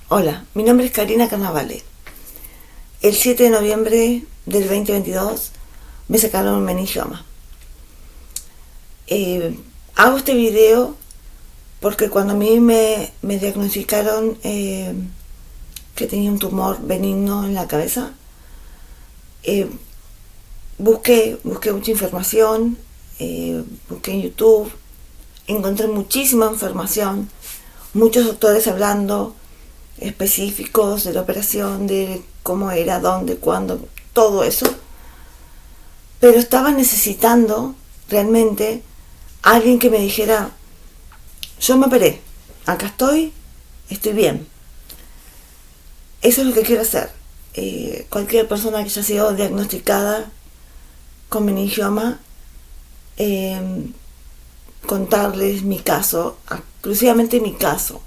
Hola, mi nombre es Karina Carnavale. El 7 de noviembre del 2022 me sacaron un meningioma. Hago este video porque cuando a mí me diagnosticaron que tenía un tumor benigno en la cabeza, busqué mucha información, busqué en YouTube, encontré muchísima información, muchos doctores hablando específicos de la operación, de cómo era, dónde, cuándo, todo eso. Pero estaba necesitando realmente alguien que me dijera: yo me operé, acá estoy bien. Eso es lo que quiero hacer. Cualquier persona que haya sido diagnosticada con meningioma, contarles mi caso, exclusivamente mi caso.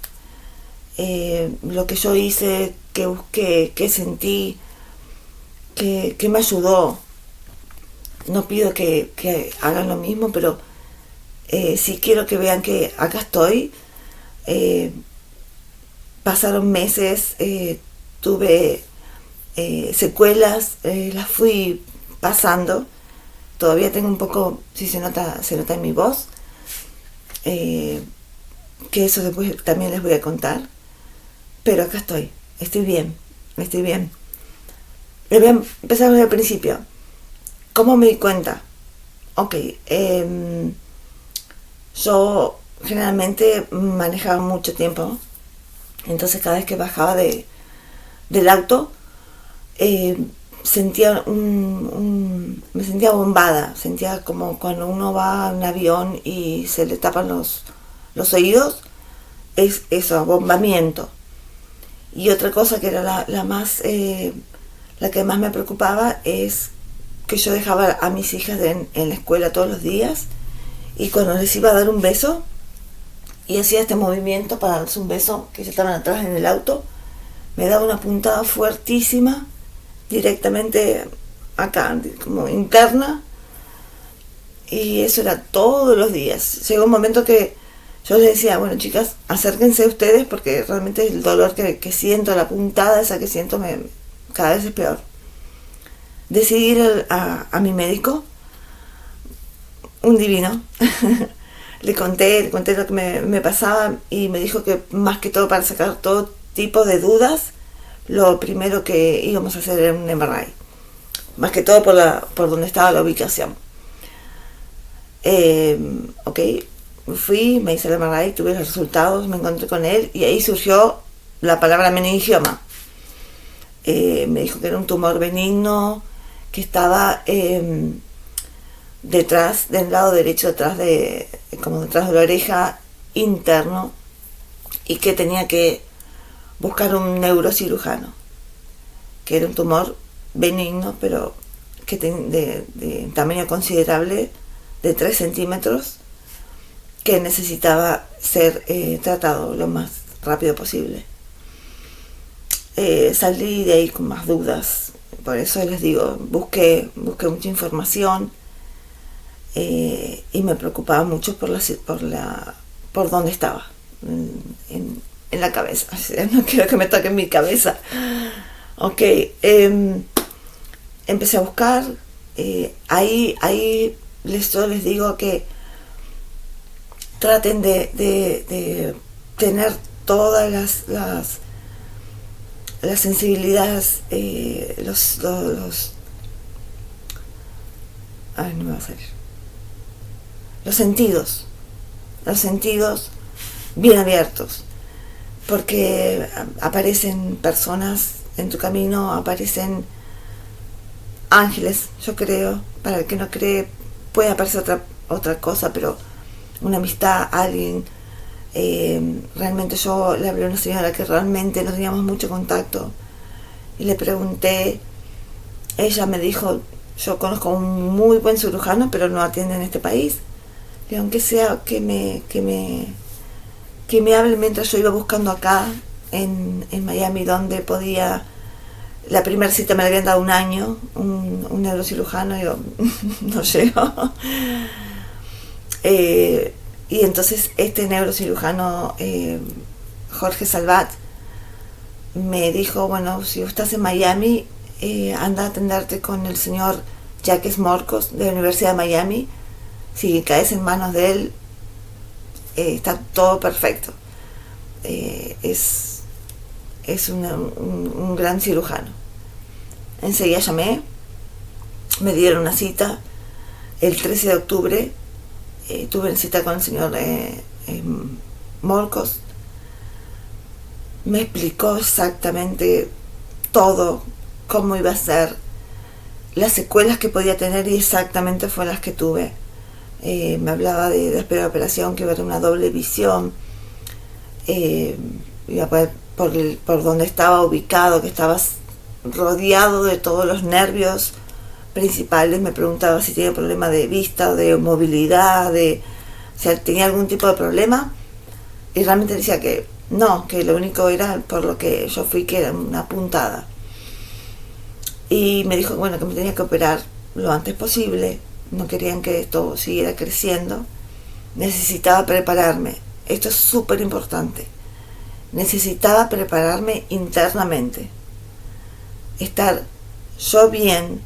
Lo que yo hice, que busqué, que sentí, que me ayudó. No pido que hagan lo mismo, pero sí quiero que vean que acá estoy. Pasaron meses, tuve secuelas, las fui pasando. Todavía tengo un poco, si se nota en mi voz, que eso después también les voy a contar. Pero acá estoy bien. Les voy a empezar desde el principio. ¿Cómo me di cuenta? Ok, yo generalmente manejaba mucho tiempo, entonces cada vez que bajaba del auto, sentía me sentía bombada, sentía como cuando uno va a un avión y se le tapan los oídos, es eso, abombamiento. Y otra cosa que era la que más me preocupaba es que yo dejaba a mis hijas en la escuela todos los días, y cuando les iba a dar un beso y hacía este movimiento para darles un beso, que ya estaban atrás en el auto, me daba una puntada fuertísima directamente acá, como interna, y eso era todos los días. Llegó un momento que yo les decía: bueno, chicas, acérquense ustedes, porque realmente el dolor que siento, la puntada esa que siento, cada vez es peor. Decidí ir a mi médico, un divino. le conté lo que me pasaba, y me dijo que más que todo, para sacar todo tipo de dudas, lo primero que íbamos a hacer era un MRI. Más que todo por donde estaba la ubicación. Ok, fui, me hice el MRI, tuve los resultados, me encontré con él, y ahí surgió la palabra meningioma. Me dijo que era un tumor benigno, que estaba detrás, del lado derecho, detrás de la oreja, interno, y que tenía que buscar un neurocirujano, que era un tumor benigno, pero que de tamaño considerable, de 3 centímetros, que necesitaba ser tratado lo más rápido posible. Salí de ahí con más dudas, por eso les digo, busqué mucha información, y me preocupaba mucho por dónde estaba, en la cabeza. O sea, no quiero que me toquen mi cabeza. Ok, empecé a buscar, ahí yo les digo que traten de tener todas las sensibilidades, ay, no me va a salir, los sentidos bien abiertos, porque aparecen personas en tu camino, aparecen ángeles, yo creo. Para el que no cree, puede aparecer otra cosa, pero una amistad, alguien. Realmente yo le hablé a una señora que realmente no teníamos mucho contacto, y le pregunté. Ella me dijo: yo conozco un muy buen cirujano, pero no atiende en este país. Y aunque sea que me hable mientras yo iba buscando acá en Miami, donde podía. La primera cita me la habían dado un año, un neurocirujano, y yo no llego. Y entonces este neurocirujano, Jorge Salvat, me dijo, bueno, si estás en Miami, anda a atenderte con el señor Jacques Morcos de la Universidad de Miami. Si caes en manos de él, está todo perfecto. Es un gran cirujano. Enseguida llamé, me dieron una cita el 13 de octubre. Tuve una cita con el señor Morcos. Me explicó exactamente todo, cómo iba a ser, las secuelas que podía tener, y exactamente fue las que tuve. Me hablaba de después de la operación que iba a tener una doble visión, iba a poder, por donde estaba ubicado, que estaba rodeado de todos los nervios principales. Me preguntaba si tenía problema de vista, de movilidad, o sea, tenía algún tipo de problema, y realmente decía que no, que lo único era por lo que yo fui, que era una puntada. Y me dijo, bueno, que me tenía que operar lo antes posible, no querían que esto siguiera creciendo, necesitaba prepararme, esto es súper importante, necesitaba prepararme internamente, estar yo bien,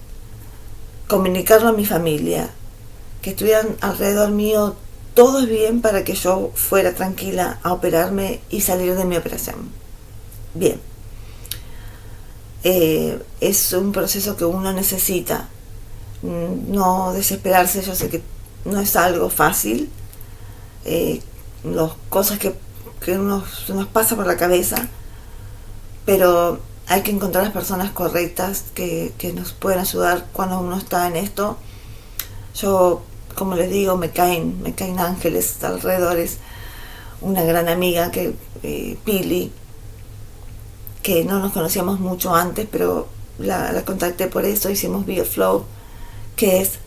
comunicarlo a mi familia, que estuvieran alrededor mío todos bien, para que yo fuera tranquila a operarme y salir de mi operación bien. Es un proceso que uno necesita, no desesperarse. Yo sé que no es algo fácil, las cosas que nos pasa por la cabeza, pero hay que encontrar las personas correctas que nos pueden ayudar cuando uno está en esto. Yo, como les digo, me caen ángeles alrededor. Es una gran amiga, que Pili, que no nos conocíamos mucho antes, pero la contacté por eso. Hicimos BioFlow, que es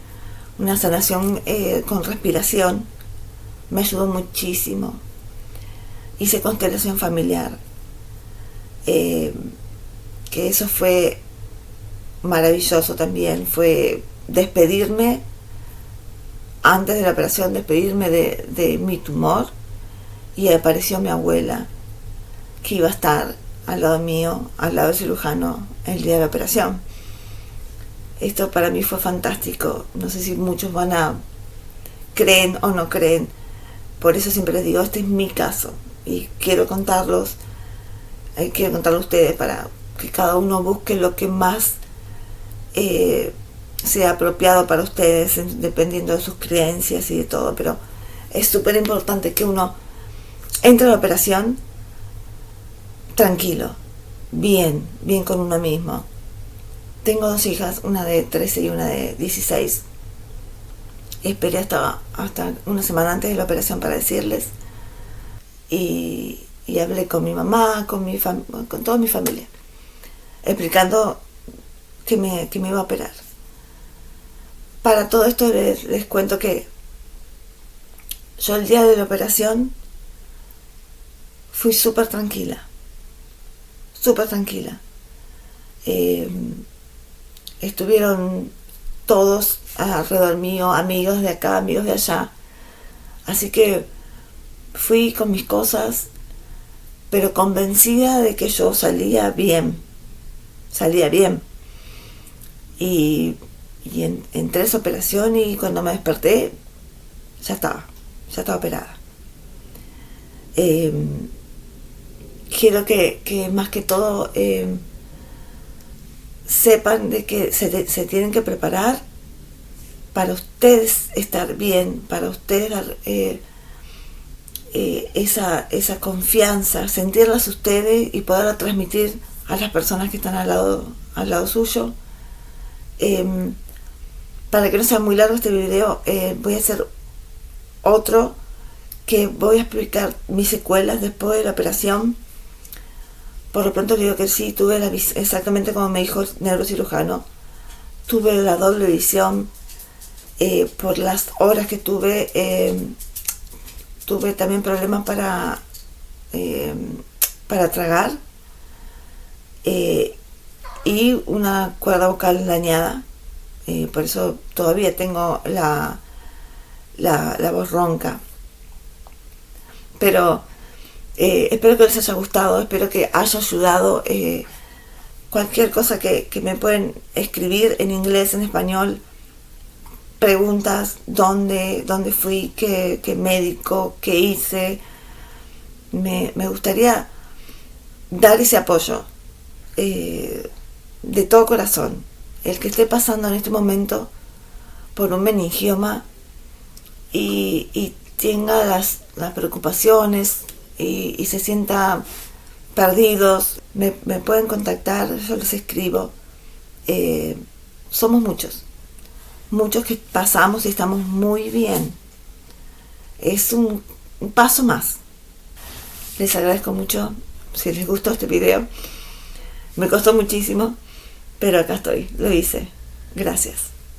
una sanación con respiración. Me ayudó muchísimo. Hice constelación familiar, que eso fue maravilloso también. Fue despedirme antes de la operación, despedirme de mi tumor, y apareció mi abuela, que iba a estar al lado mío, al lado del cirujano, el día de la operación. Esto para mí fue fantástico. No sé si muchos creen o no creen. Por eso siempre les digo, este es mi caso, y quiero contarlo a ustedes, para que cada uno busque lo que más sea apropiado para ustedes, dependiendo de sus creencias y de todo. Pero es súper importante que uno entre a la operación tranquilo, bien con uno mismo. Tengo 2 hijas, una de 13 y una de 16. Esperé hasta una semana antes de la operación para decirles, y hablé con mi mamá, con toda mi familia, explicando que me iba a operar. Para todo esto les cuento que yo el día de la operación fui súper tranquila. Estuvieron todos alrededor mío, amigos de acá, amigos de allá. Así que fui con mis cosas, pero convencida de que yo salía bien. Y entré a esa operación, y cuando me desperté ya estaba operada. Quiero que más que todo sepan de que se tienen que preparar para ustedes estar bien, para ustedes dar esa confianza, sentirlas ustedes y poderla transmitir a las personas que están al lado suyo. Para que no sea muy largo este video, voy a hacer otro que voy a explicar mis secuelas después de la operación. Por lo pronto digo que sí, tuve exactamente como me dijo el neurocirujano, tuve la doble visión. Por las horas que tuve también problemas para tragar, y una cuerda vocal dañada. Por eso todavía tengo la voz ronca. Pero Espero que les haya gustado, espero que haya ayudado. Cualquier cosa que me pueden escribir en inglés, en español, preguntas, dónde fui, qué médico, qué hice. Me gustaría dar ese apoyo de todo corazón. El que esté pasando en este momento por un meningioma y tenga las preocupaciones y se sienta perdidos, me pueden contactar, yo les escribo. Somos muchos que pasamos y estamos muy bien. Es un paso más. Les agradezco mucho si les gustó este video. Me costó muchísimo, pero acá estoy, lo hice. Gracias.